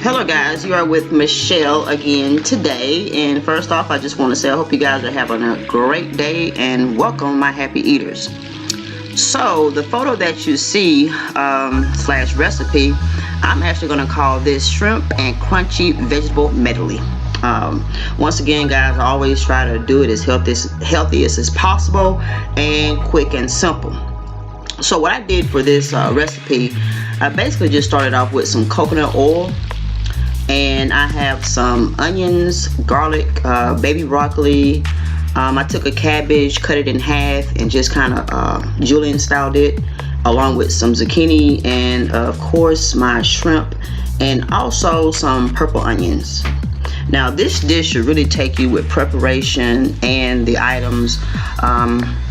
Hello guys, you are with Michelle again today, and first off I just want to say I hope you guys are having a great day and welcome my happy eaters. So the photo that you see slash recipe, I'm actually going to call this shrimp and crunchy vegetable medley. Once again guys, I always try to do it as healthy as possible and quick and simple. So what I did for this recipe, I basically just started off with some coconut oil, and I have some onions, garlic, baby broccoli. I took a cabbage, cut it in half, and just kind of julienne styled it, along with some zucchini and of course my shrimp, and also some purple onions. Now this dish should really take you with preparation and the items.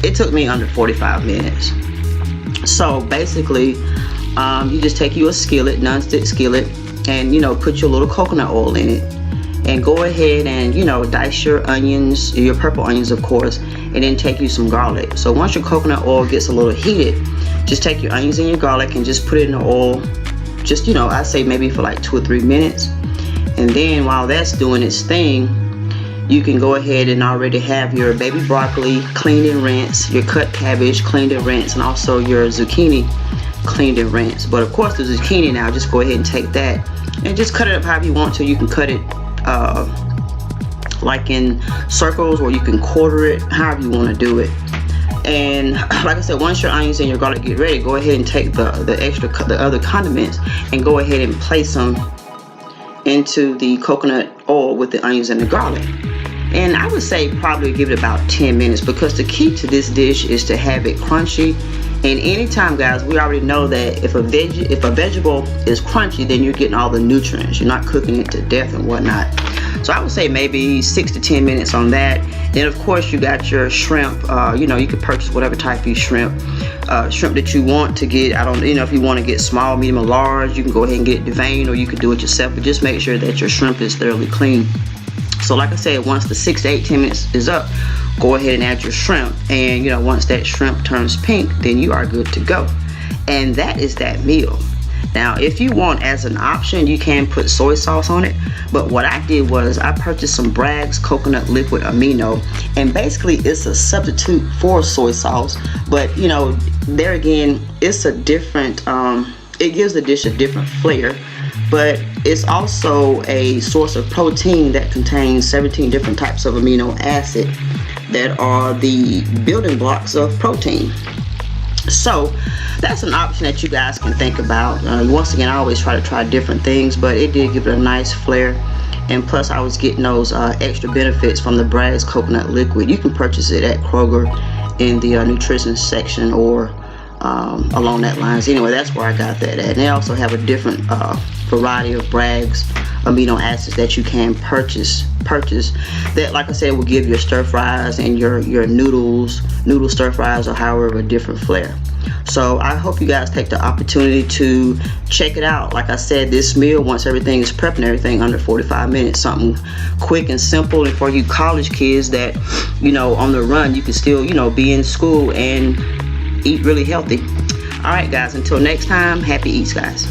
It took me under 45 minutes. So basically you just take you a skillet, non-stick skillet, and put your little coconut oil in it, and go ahead and dice your onions, your purple onions of course, and then take you some garlic. So once your coconut oil gets a little heated, just take your onions and your garlic and just put it in the oil, just I say maybe for like 2 or 3 minutes. And then while that's doing its thing, you can go ahead and already have your baby broccoli cleaned and rinsed, your cut cabbage cleaned and rinsed, and also your zucchini cleaned and rinsed. But of course the zucchini, now just go ahead and take that and just cut it up however you want to. You can cut it like in circles, or you can quarter it, however you want to do it. And like I said, once your onions and your garlic get ready, go ahead and take the other condiments and go ahead and place them into the coconut oil with the onions and the garlic. And I would say probably give it about 10 minutes, because the key to this dish is to have it crunchy. And anytime guys, we already know that if a vegetable is crunchy, then you're getting all the nutrients. You're not cooking it to death and whatnot. So I would say maybe 6 to 10 minutes on that. Then of course you got your shrimp. You could purchase whatever type of shrimp that you want to get. If you want to get small, medium, or large, you can go ahead and get deveined, or you could do it yourself. But just make sure that your shrimp is thoroughly clean. So like I said, once the 6 to 8, 10 minutes is up, go ahead and add your shrimp, and once that shrimp turns pink, then you are good to go. And that is that meal. Now if you want, as an option, you can put soy sauce on it, but what I did was I purchased some Bragg's coconut liquid amino, and basically it's a substitute for soy sauce. But there again, it's a different it gives the dish a different flair, but it's also a source of protein that contains 17 different types of amino acid that are the building blocks of protein. So that's an option that you guys can think about. Once again, I always try to try different things, but it did give it a nice flair. And plus I was getting those extra benefits from the Bragg's coconut liquid. You can purchase it at Kroger in the nutrition section, or along that lines. Anyway, that's where I got that at. And they also have a different variety of Bragg's amino acids that you can purchase that, like I said, will give your stir fries and your noodle stir fries, or however, a different flair. So I hope you guys take the opportunity to check it out. Like I said, this meal, once everything is prepped and everything, under 45 minutes, something quick and simple. And for you college kids that on the run, you can still be in school and eat really healthy. All right guys, until next time, happy eats guys.